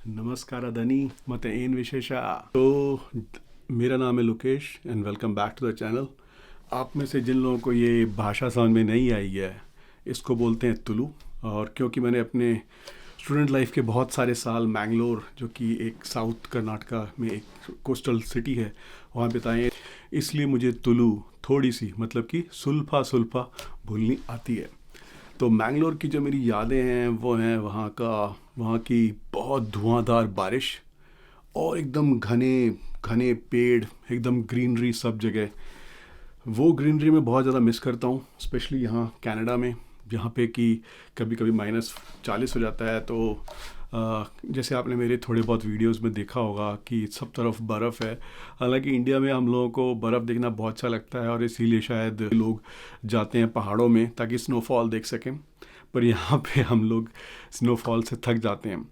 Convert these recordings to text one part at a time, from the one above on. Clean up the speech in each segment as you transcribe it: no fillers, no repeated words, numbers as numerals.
नमस्कार धनी मत एन विशेषा। तो मेरा नाम है Lokesh and welcome back to the channel. आप में से जिन लोगों को ये भाषा समझ में नहीं आई है, इसको बोलते हैं तुलु। और क्योंकि मैंने अपने स्टूडेंट लाइफ के बहुत सारे साल मैंगलोर, जो कि एक साउथ कर्नाटका में एक कोस्टल सिटी है, वहाँ बिताए, इसलिए मुझे तुलु थोड़ी सी मतलब कि सुल्फा सुल्फा भूलनी आती है। तो मैंगलोर की जो मेरी यादें हैं वो हैं वहाँ की बहुत धुआंधार बारिश और एकदम घने घने पेड़, एकदम ग्रीनरी सब जगह। वो ग्रीनरी मैं बहुत ज़्यादा मिस करता हूँ, स्पेशली यहाँ कनाडा में, जहाँ पे कि कभी कभी -40 हो जाता है। तो जैसे आपने मेरे थोड़े बहुत वीडियोस में देखा होगा कि सब तरफ बर्फ़ है। हालांकि इंडिया में हम लोगों को बर्फ़ देखना बहुत अच्छा लगता है और इसीलिए शायद लोग जाते हैं पहाड़ों में ताकि स्नोफॉल देख सकें, पर यहाँ पे हम लोग स्नोफॉल से थक जाते हैं।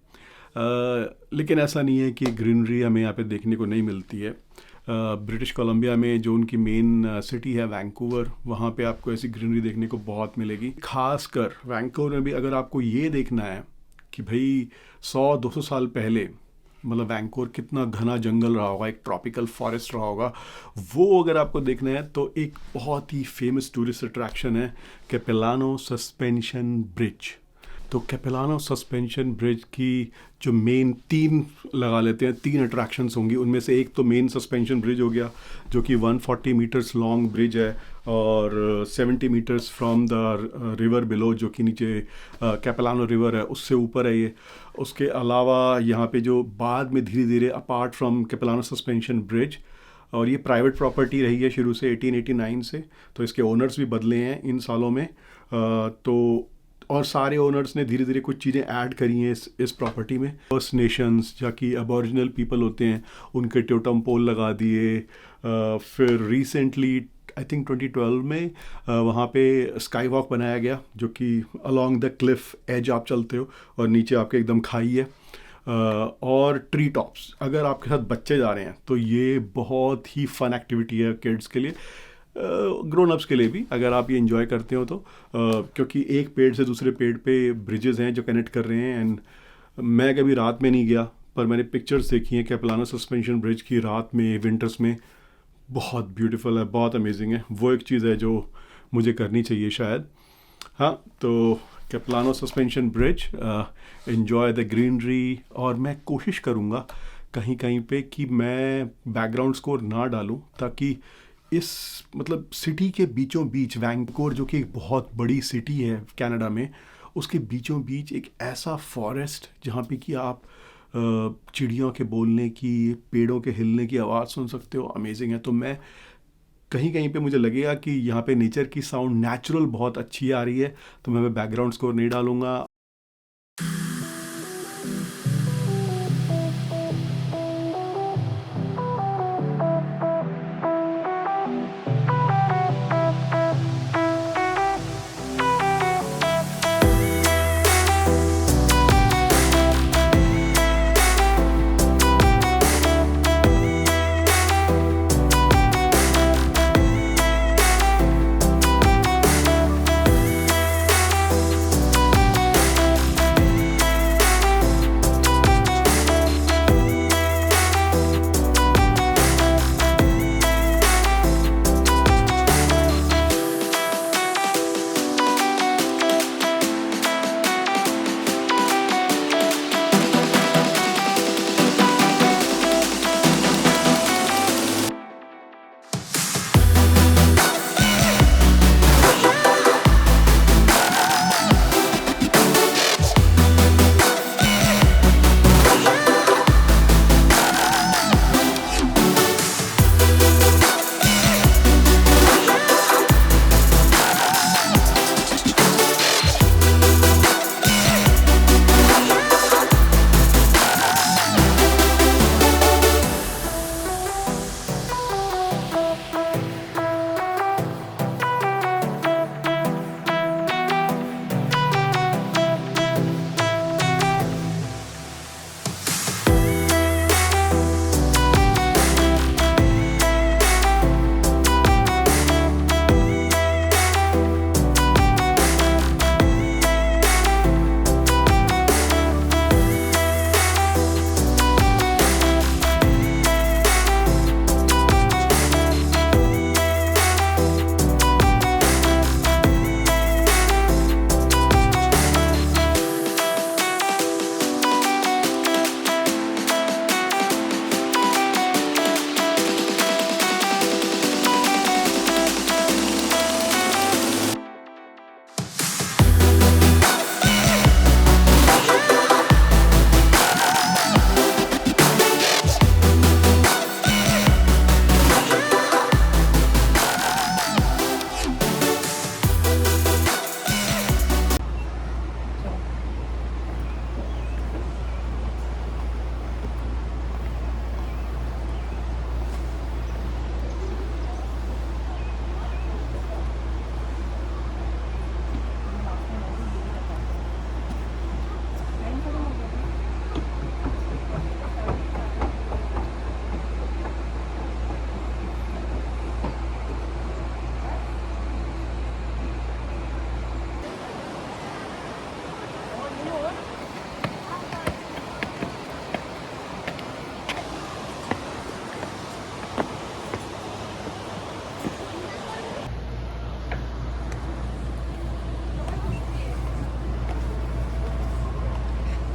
लेकिन ऐसा नहीं है कि ग्रीनरी हमें यहाँ पे देखने को नहीं मिलती है। ब्रिटिश कोलंबिया में जो उनकी मेन सिटी है वैंकूवर, वहाँ पे आपको ऐसी ग्रीनरी देखने को बहुत मिलेगी। खासकर वैंकूवर में भी अगर आपको ये देखना है कि भाई 100-200 साल पहले मतलब वैंकूवर कितना घना जंगल रहा होगा, एक ट्रॉपिकल फॉरेस्ट रहा होगा, वो अगर आपको देखना है तो एक बहुत ही फेमस टूरिस्ट अट्रैक्शन है कैपिलानो सस्पेंशन ब्रिज। तो कैपिलानो सस्पेंशन ब्रिज की जो मेन 3 अट्रैक्शंस होंगी, उनमें से एक तो मेन सस्पेंशन ब्रिज हो गया, जो कि 140 मीटर्स लॉन्ग ब्रिज है और 70 meters from the river below, जो कि नीचे कैपिलानो रिवर है उससे ऊपर है ये। उसके अलावा यहाँ पे जो बाद में धीरे धीरे अपार्ट फ्रॉम कैपिलानो सस्पेंशन ब्रिज, और ये प्राइवेट प्रॉपर्टी रही है शुरू से 1889 से, तो इसके ओनर्स भी बदले हैं इन सालों में। तो और सारे ओनर्स ने धीरे धीरे कुछ चीज़ें ऐड करी हैं इस प्रॉपर्टी में। फर्स्ट नेशंस जो कि अबॉरिजिनल पीपल होते हैं, उनके टोटम पोल लगा दिए। फिर रिसेंटली आई थिंक 2012 में वहाँ पे स्काई वॉक बनाया गया, जो कि अलोंग द क्लिफ एज आप चलते हो और नीचे आपके एकदम खाई है। और ट्री टॉप्स, अगर आपके साथ बच्चे जा रहे हैं तो ये बहुत ही फन एक्टिविटी है किड्स के लिए, ग्रोन अप्स के लिए भी, अगर आप ये एंजॉय करते हो तो। क्योंकि एक पेड़ से दूसरे पेड़ पे ब्रिजेस हैं जो कनेक्ट कर रहे हैं। एंड मैं कभी रात में नहीं गया, पर मैंने पिक्चर्स देखी हैं कैपिलानो सस्पेंशन ब्रिज की रात में, विंटर्स में। बहुत ब्यूटीफुल है, बहुत अमेजिंग है। वो एक चीज़ है जो मुझे करनी चाहिए शायद। हाँ, तो Capilano suspension bridge, enjoy the greenery. और मैं कोशिश करूँगा कहीं कहीं पे कि मैं बैकग्राउंड स्कोर ना डालूँ, ताकि इस मतलब सिटी के बीचों बीच, वैंकूवर जो कि एक बहुत बड़ी सिटी है कनाडा में, उसके बीचों बीच एक ऐसा फॉरेस्ट जहाँ पे कि आप चिड़ियों के बोलने की, पेड़ों के हिलने की आवाज़ सुन सकते हो। अमेजिंग है। तो मैं कहीं कहीं पे मुझे लगेगा कि यहाँ पे नेचर की साउंड नेचुरल बहुत अच्छी आ रही है, तो मैं बैकग्राउंड स्कोर नहीं डालूँगा।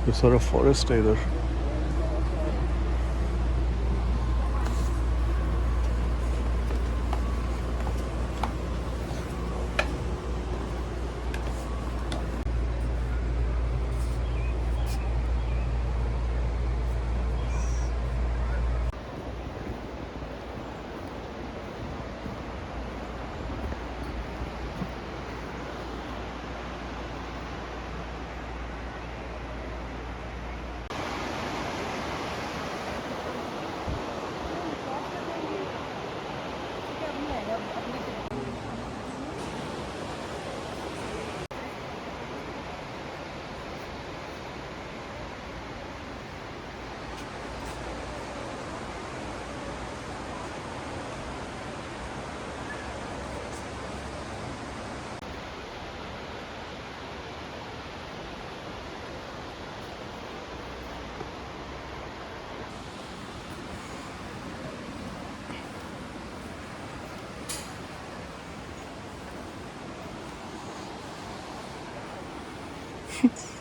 ये सारा फॉरेस्ट है इधर।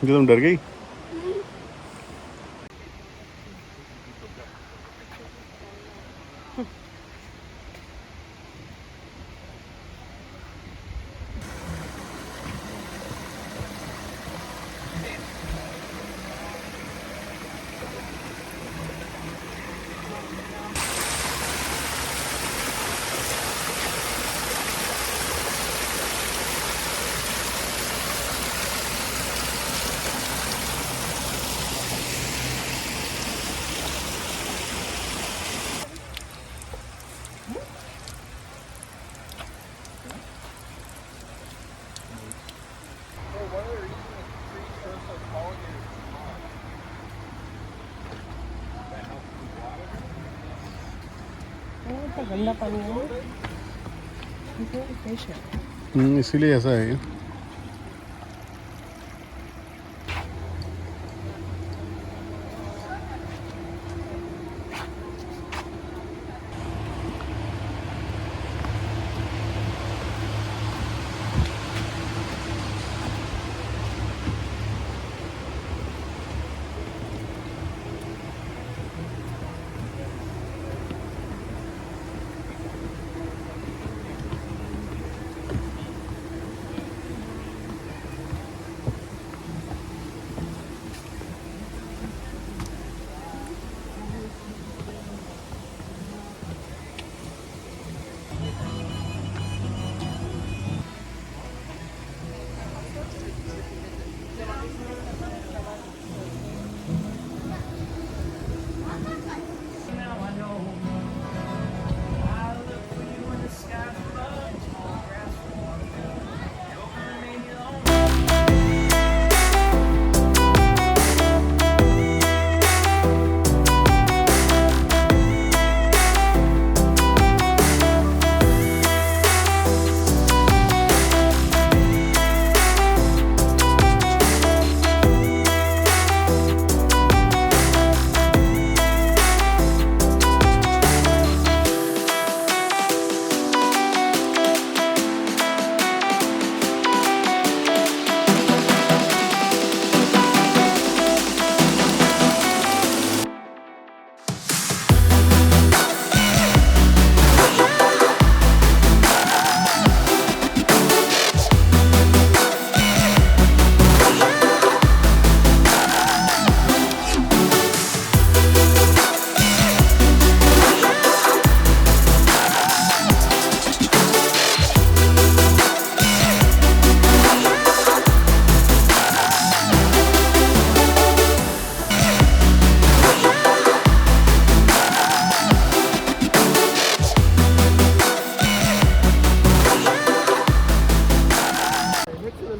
जो तुम डर गई? गंदा पानी है, फ्रेश है। इसीलिए ऐसा है।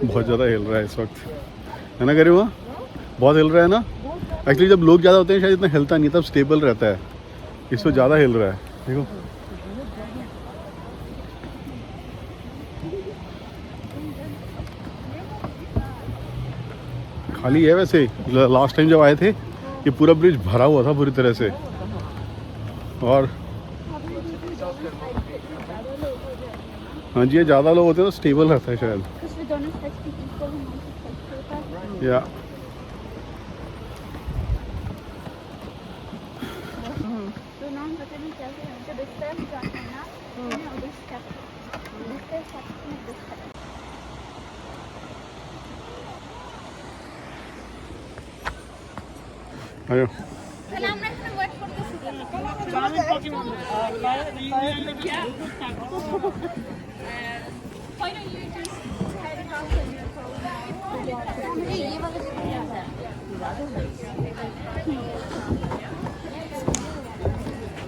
बहुत ज़्यादा हिल रहा है इस वक्त, है ना गरिमा? बहुत हिल रहा है ना? एक्चुअली जब लोग ज़्यादा होते हैं शायद इतना हिलता नहीं, तब स्टेबल रहता है। इस पर ज़्यादा हिल रहा है, देखो। खाली है वैसे, लास्ट टाइम जब आए थे ये पूरा ब्रिज भरा हुआ था पूरी तरह से। और हाँ जी, ये ज़्यादा लोग होते हैं तो स्टेबल रहता है शायद। या step जाते हैं ना, this step में this step. आयो তাহলে আমরা এখানে ওয়েট করতেছি কেন? Why don't you just head out and your phone? ये वाला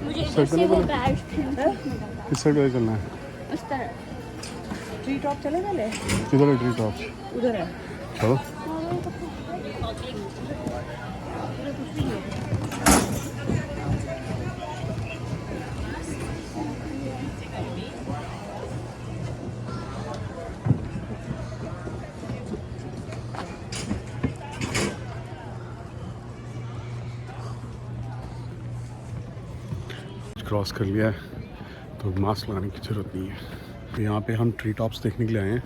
मुझे इधर से वो बैग किस साइड पे चलना है उस तरह. ट्री टॉप चले पहले किधर है ट्री टॉप उधर है चलो क्रॉस कर लिया है तो मास्क लगाने की ज़रूरत नहीं है. तो यहाँ पे हम ट्री टॉप्स देखने के लिए आए हैं.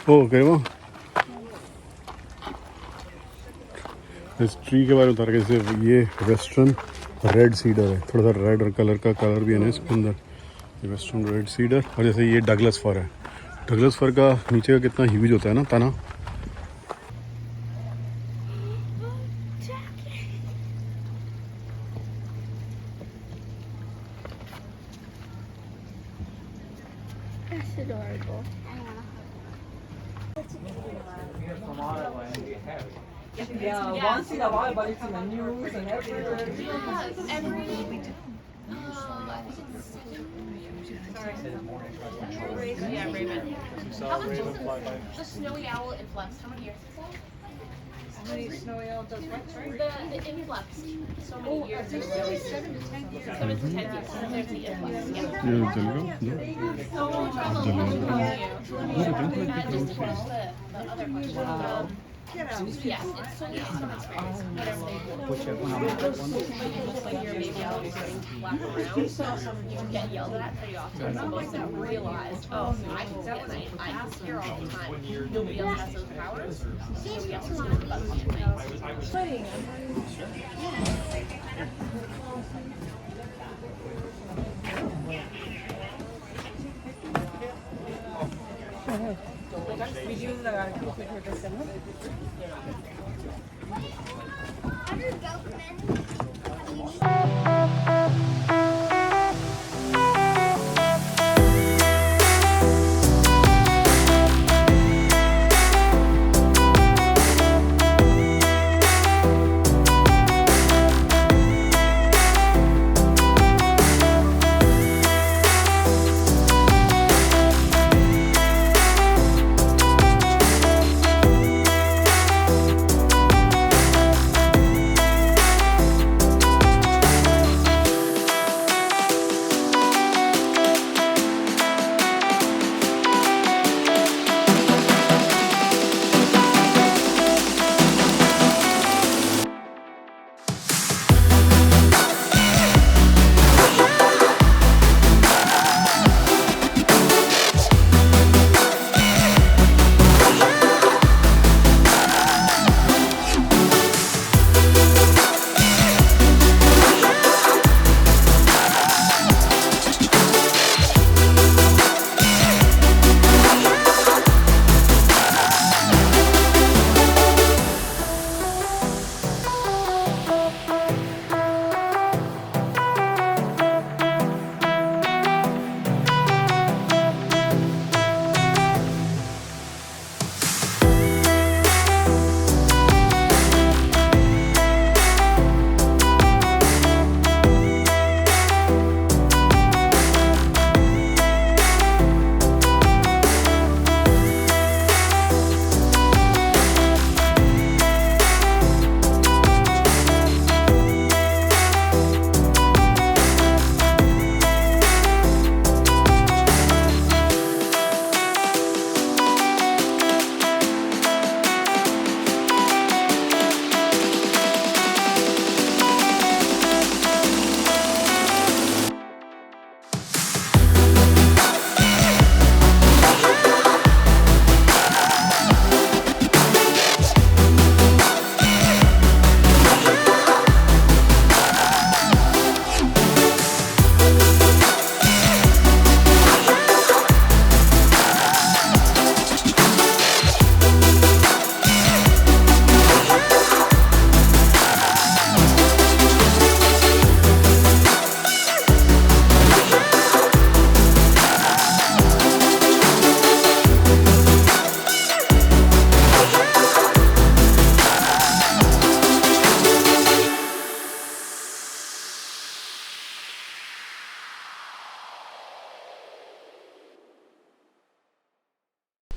ओके वो इस ट्री के बारे में बता रहे जैसे ये वेस्टर्न रेड सीडर है, थोड़ा सा रेड कलर का कलर भी है ना इसके अंदर, ये वेस्टर्न रेड सीडर। और जैसे ये डगलस फर है, डगलस फर का नीचे का कितना ह्यूज होता है ना तना। That's adorable. Yeah, once in a while, but it's in the news and everywhere. How much is the snowy owl influx? How many years? How many snowy owl does what, sorry? The influx. So many years. 7 to 10 years. 7 to 10 years. There's the influx. Yeah. So just to finish the other question. Yes, it's solely based on experience. Whatever they do. Like your baby owl is starting to flap around, you get yelled at pretty often. So most of them realize, oh, I can see at night. I can hear all the time. Nobody else has those powers. Nobody else is doing it but me at night. Video लगा के छोटे से ना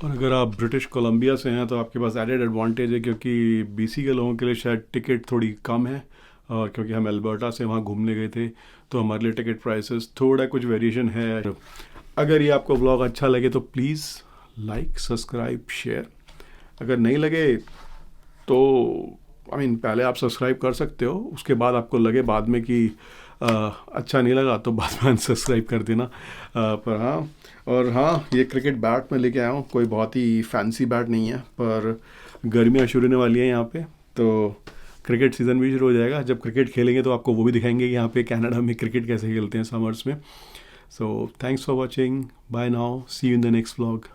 और अगर आप British Columbia से हैं तो आपके पास एडेड एडवांटेज है, क्योंकि बीसी के लोगों के लिए शायद टिकट थोड़ी कम है, और क्योंकि हम अल्बर्टा से वहाँ घूमने गए थे तो हमारे लिए टिकट प्राइसेस थोड़ा कुछ वेरिएशन है। अगर ये आपको व्लॉग अच्छा लगे तो प्लीज़ लाइक, सब्सक्राइब, शेयर। अगर नहीं लगे तो पहले आप सब्सक्राइब कर सकते हो, उसके बाद आपको लगे बाद में कि अच्छा नहीं लगा तो बाद में अनसब्सक्राइब कर देना। पर हाँ, और हाँ, ये क्रिकेट बैट मैं लेके आया हूँ, कोई बहुत ही फैंसी बैट नहीं है, पर गर्मियाँ शुरू होने वाली हैं यहाँ पे, तो क्रिकेट सीज़न भी शुरू हो जाएगा। जब क्रिकेट खेलेंगे तो आपको वो भी दिखाएंगे कि यहाँ पे कनाडा में क्रिकेट कैसे खेलते हैं समर्स में। So thanks for watching, bye now, see you in the next vlog.